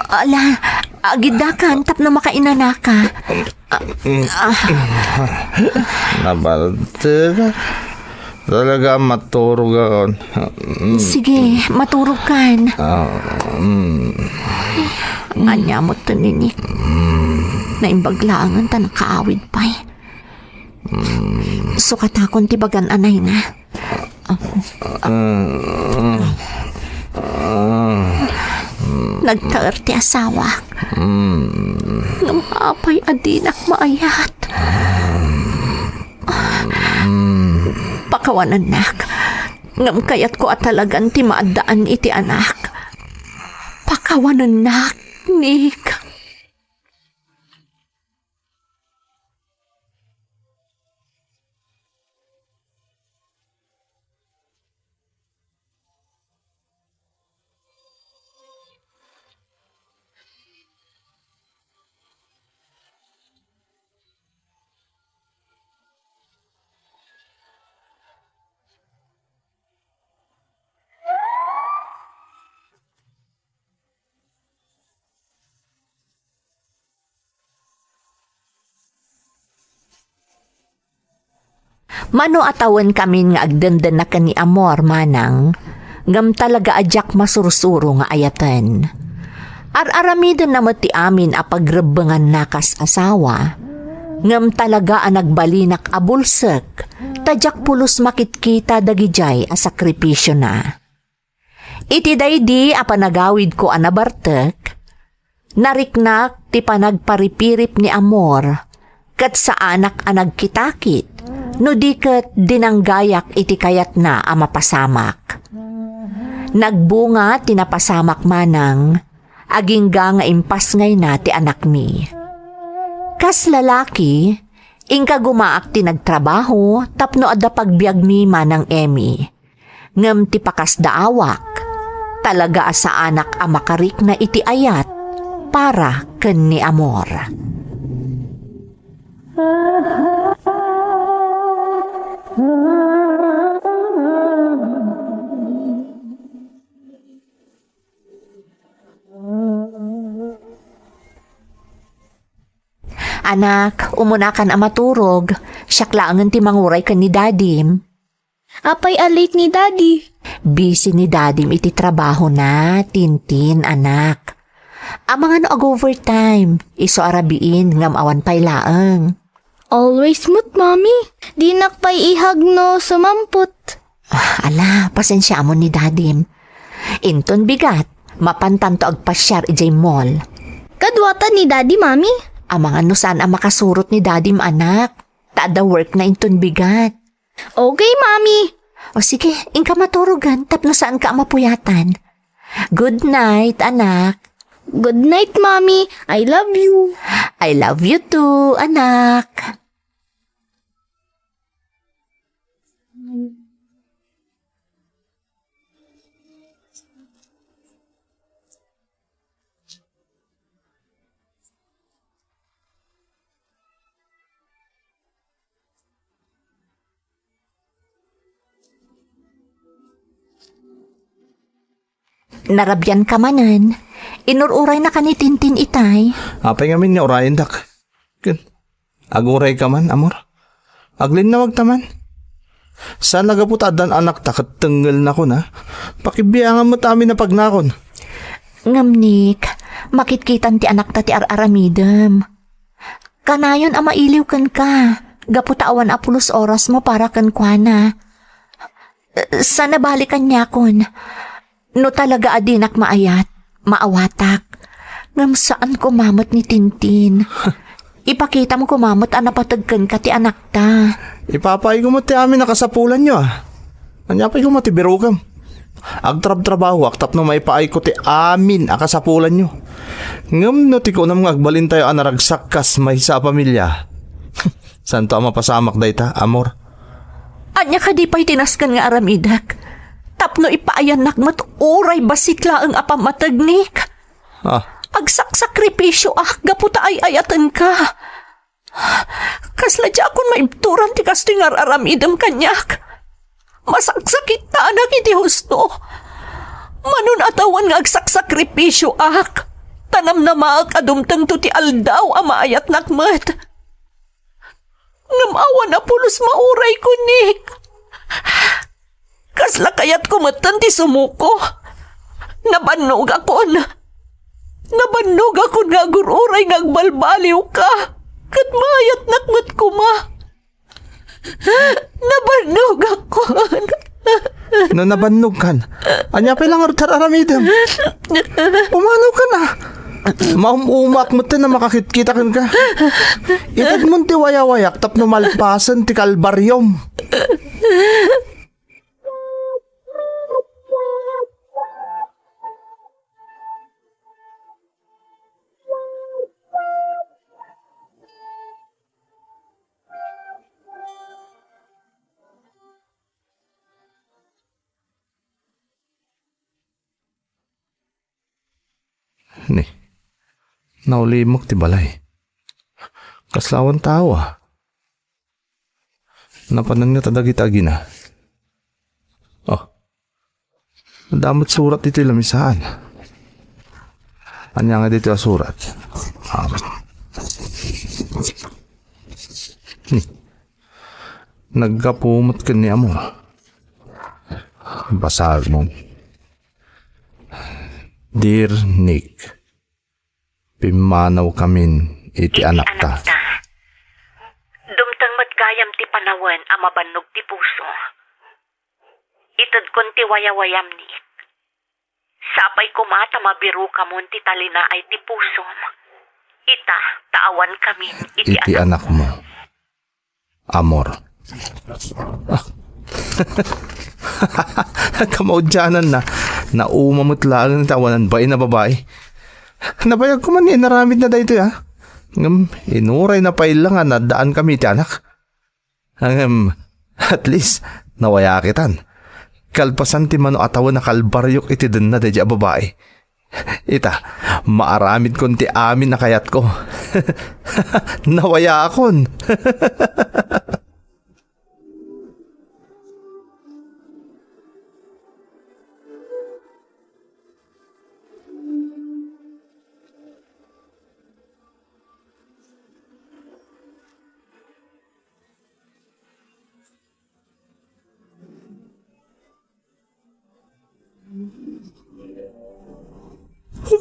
Ala, agidakan tap na makainana ka. Nabalte ka. Talaga maturog ako. Sige, maturog kan. Anya mo to, Nick. Naimbaglangan ta nakaawid pa eh. Sukatakon ti bagan anay na. Nagtaer ti asawa. Ngamapay adinak maayat. Pakawanan nak. Ngam kayat ko at talagan ti maadaan iti anak. Pakawanan nak, Nick. Mano atawan kami nga agdandan na kani amor manang, ngam talaga adyak masursuro nga ayatan. Ar-aramidon na ti amin apagrebengan nakas asawa, ngam talaga ang nagbalinak abulsek, tadyak pulos makitkita dagijay a sakripisyo na. Iti daydi apanagawid ko anabartek, nariknak ti panagparipirip ni amor, kat sa anak anagkitakit, no diket dinanggayak iti kayat na amapasamak. Nagbunga tinapasamak manang, agingga nga impas ngay na ti anak mi. Kas lalaki, ingka gumaak ti nagtrabaho, tapno adda pagbiag mi manang Emmy. Ngem ti pakas daawak, talaga asa anak amakarik na iti ayat, para ken ni amor. Anak, umunakan ang maturog. Siya klaangan ti manguray ka ni Daddy. Apay alit ni Daddy. Busy ni Dadim iti trabaho na, Tintin, anak. Ang mga no ag-overtime, iso arabiin ngam awan pay laeng. Always mo't, Mami. Di nakpay ihag no sumamput. Ala, pasensya mo ni Dadim. Inton bigat, mapantan to agpasyar ijay mall. Kadwatan ni Daddy, Mami. Ang mga no saan ang makasurot ni Dadim, anak. Taada work na inton bigat. Okay, Mami. O sige, ingka maturugan, tapno saan ka mapuyatan. Good night, anak. Good night, Mami. I love you. I love you too, anak. Narabyan ka manan. Inururay na ka ni Tintin itay. Apay ngamin ni orayan dak. Aguray ka man, amor. Aglin na wag taman. Saan nagaputadan anak takat tenggal na ko na? Pakibiyangan mo tami na pagnakon. Ngamnik, makitkitan ti anak ta ti ar-aramidem. Kanayon ang mailiw kan ka. Gaputawan apulos oras mo para kan kwa na. Sana balikan niya kon. No talaga adinak maayat, maawatak. Ngam saan kumamot ni Tintin. Ipakita mo kumamot ang napatagkan ka ti anak ta. Ipapay ko mo ti amin nakasapulan nyo ah. Anyapay ko mo ti birukam. Agtrab-trabaho aktap no may paay ko ti amin akasapulan nyo. Ngam no ti ko na mga agbalin tayo anaragsak kas may sa pamilya. Saan to ang mapasamak day ta, amor? Anya ka di pa'y tinaskan nga aramidak. Tapno ipaayanak mat oray basikla ang apamatagnik. Ah, Agsakripisyo gaputa ay ayatan ka. Kasla di akong maibturan ti kasto nga aramidam kanyak. Masaksakit na anak iti husto. Manun atawan nga agsaksakripisyo Tanam na maak adumtang to ti aldaw ang maayat nakmat. Ngamawa na pulos mauray ko, Nick. Kasla kayat kumatan ti sumuko. Nabannog akon. Nabannog akon nga gururay nga agbalbaliw ka. Kat mayat nakmat ko ma. Nabannog akon. no nabannog kan. Anyapay lang artaramidam. Pumanaw ka na. Maumak mo na makakita kan ka. Itad mo ti wayawayak tapno malpasan ti kalbaryom. Ni, naulimok ti balay. Kaslawan tao ah. Napanang niya tadagi-tagi na. Oh, damot surat dito lamisaan. Anya nga dito surat. Nagkapumot ka niya mo. Basag mo. Dear Nick, pimanaw kamin iti anak ta. Dumtang matgayam ti panawan ang mabannog ti puso. Itad kon ti wayawayam ni. Sapay kumata mabiru ka mon ti talina ay ti puso. Ita, taawan kami Iti anak mo. Amor. Kamaudyanan na. Naumamot lang ng tawanan ba na babae. Nabayag ko man naramid na dahito ya. Inuray na pailangan na daan kami ti anak. At least, nawayakitan. Kalpasan ti mano atawan na kalbaryok iti dun na dadya babae. Ita, maaramid kon ti amin na kayat ko. Nawaya akon.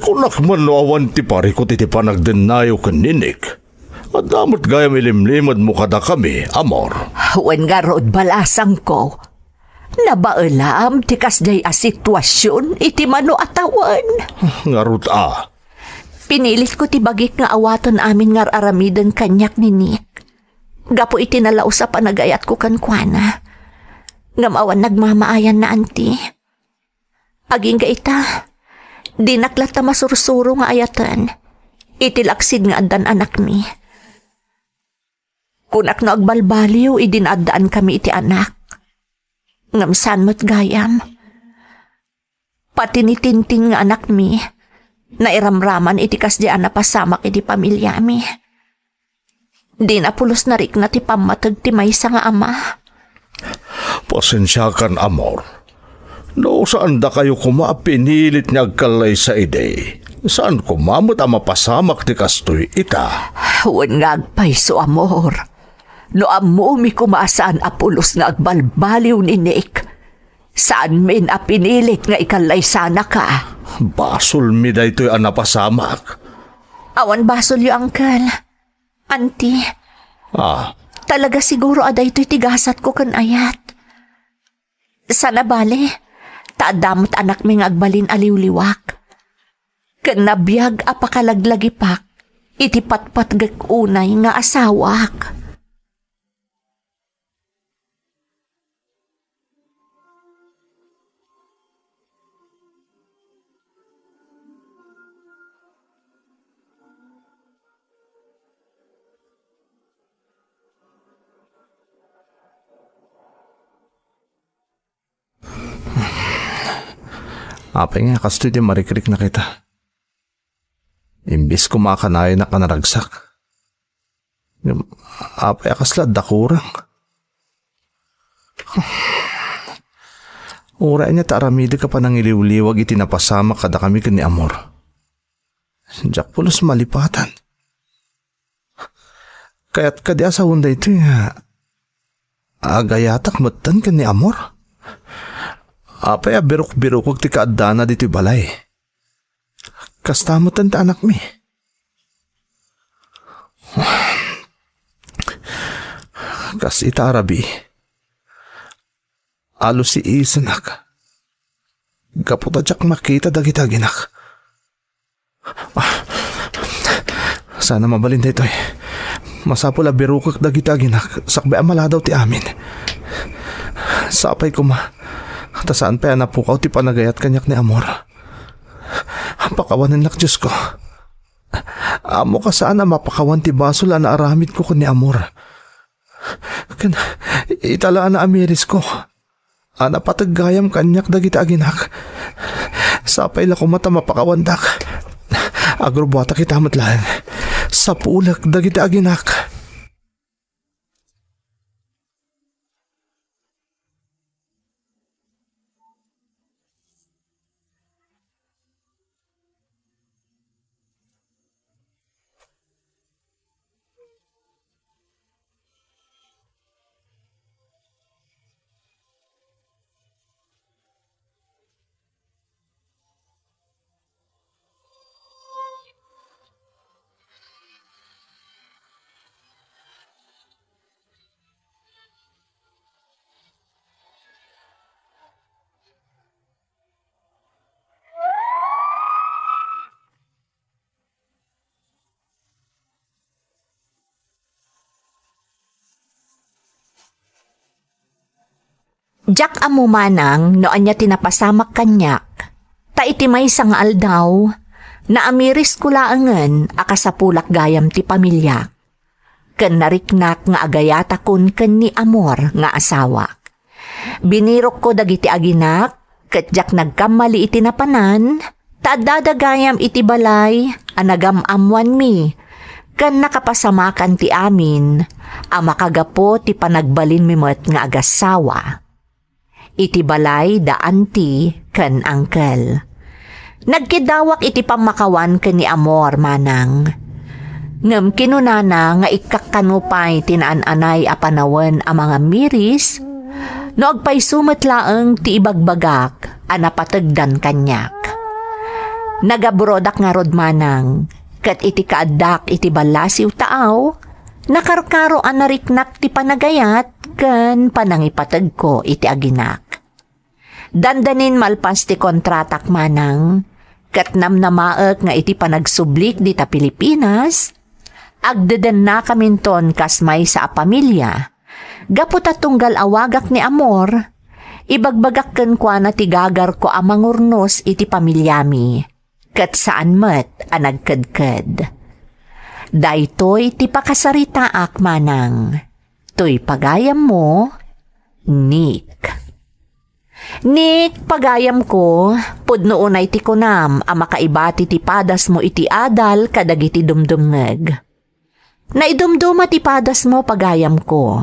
Kunak man no awan ti pare ko ti panagdenayo kaninik. At damot gayam ilimlimad mo kada kami, Amor. Wen nga rod balasang ko. Nabaalam ti kasday a sitwasyon iti mano atawan. Ngarut Pinilit ko ti bagik nga awaton amin nga aramiden kanyak ni Nick. Gapo iti nalaw sa panagayat ko kankwana. Ngamawan nagmamaayan na anti. Aging ka ita, dinaklat na masursuro nga ayatan. Itilaksid nga adan anak mi. Kunak no agbalbaliw, idinadaan kami iti anak. Ngamsan mo't gayam. Pati ni Tinting nga anak mi, nairamraman iti kasdian na pasamak iti pamilya mi. Di na pulos na rik na ti pamatag ti maysa nga ama. Pasensya kan, Amor. No, saan da kayo pinilit niya agkalay sa ide? Saan kumamot ang mapasamak ti kastoy ita? Huwag nga agpayso, Amor. No amumi kumasaan apulos nga agbalbaliw ni Nick. Saan min pinilit nga ikalay sana ka? Basol mi da ito'y anapasamak. Awan basol yu, Uncle. Auntie, talaga siguro aday ito'y tigasat ko kan ayat. Sana bale, taadamot anak mi nga agbalin aliw-liwak. Kan nabiyag apakalaglagipak, iti patpatgak unay nga asawak. Apay nga, kastoy di marikrik na kita. Imbis kumakanayo na kanaragsak. Apay akasla, dakurang. Ura niya taramidi ka pa ng iliw-liwag itinapasama kada kami kani Amor. Diyak pulos malipatan. Kaya't kadya sa hunda ito agayatak matan kani Amor. Apay birok-birokog ti kaadana dito'y balay. Kastamutan ta anak mi. Kas ita arabi. Alo si isanak. Kaputa jak makita dagitaginak. Sana mabalin da ito'y. Masapula birokog dagitaginak. Sakbay amala daw ti amin. Sapay ko tasaan pa yan napukaw ti panagayat kanyak ni Amor. Pakawanan lak Diyos ko. Amo ka saan na mapakawan ti basol na aramid ko ni Amor. Italaan na amiris ko. Ana patagayam kanyak dagita aginak. Sapay la ko mata mapakawandak. Agrobata kita matlaan. Sa pulak dagita aginak. Jack amumanang noan niya tinapasamak kanyak. Ta iti may nga aldaw, na amiris kulaangan akasapulak gayam ti pamilya. Ken nariknak nga agayata kun ken ni Amor nga asawak. Binirok ko dagiti aginak, ket Jack nagkamali iti napanan, ta dadagayam iti balay, anagam-amwan mi, ken nakapasamakan ti amin, amakagapo ti panagbalin mi met nga agasawa. Iti balay da auntie ken uncle. Nagkidawak iti pamakawan ken ni Amor manang. Ngem kinunana nga ikakkanupay tinaan-anay a panawen a mga miris, no agpay sumet laeng ti ibagbagak a napatagdan kanyak. Nagabrodak nga rod manang, kat iti kaadak iti balasiw taaw, nakarkaro anariknak ti panagayat, kan panangipatag ko iti aginak. Dandanin malpas ti kontratak manang, kat namnamaek nga iti panagsublik di ta Pilipinas, agdeden na kaminton kasmay sa pamilya. Gapot at tunggal awagak ni Amor, ibagbagak ken kwa na tigagar ko amang urnos iti pamilyami, kat saan met anagkadkad. Daytoy ti pakasaritaak manang, toy pagayam mo, Nick. Nick, pagayam ko, pudno unay ti kunam, makaibati ti padas mo iti adal kadagiti dumdumngeg. Naidumduma ti padas mo pagayam ko.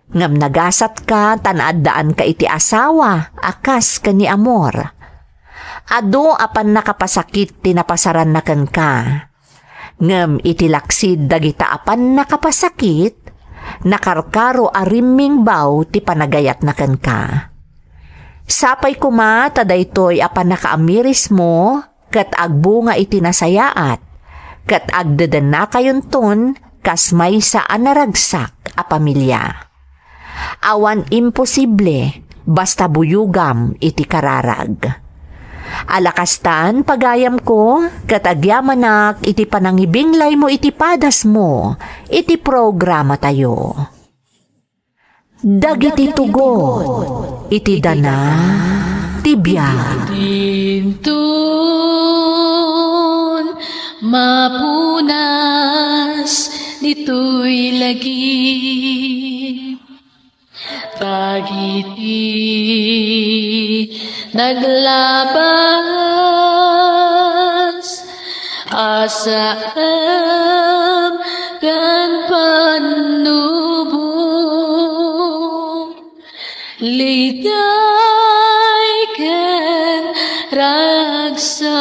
Ngam nagasat ka, tanaddaan ka iti asawa, akas ka ni Amor. Ado apan nakapasakit tinapasaran na kan ka. Ngam iti laksid dagita apan nakapasakit, nakarkaro ariming baw ti panagayat na kan ka. Sapay kuma tadaytoy apan nakaamiris mo, kat agbunga iti nasayaat, kat agdadan na kayunton, kasmay sa anaragsak a pamilya. Awan imposible, basta buyugam iti kararag. Alakastan pagayam ko, katagyamanak iti panangibinglay mo iti padas mo, iti programa tayo. Dagiti tugon, iti dana, tibiyag. Dintun mapunas dito'y lagi. Dagiti naglabas asam kan panubong ligay ken ragsak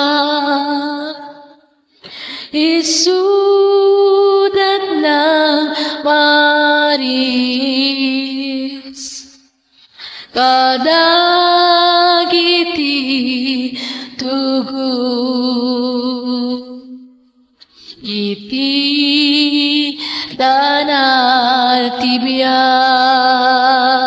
isudat ng Maris kadagiti tugon iti danal tibiyag.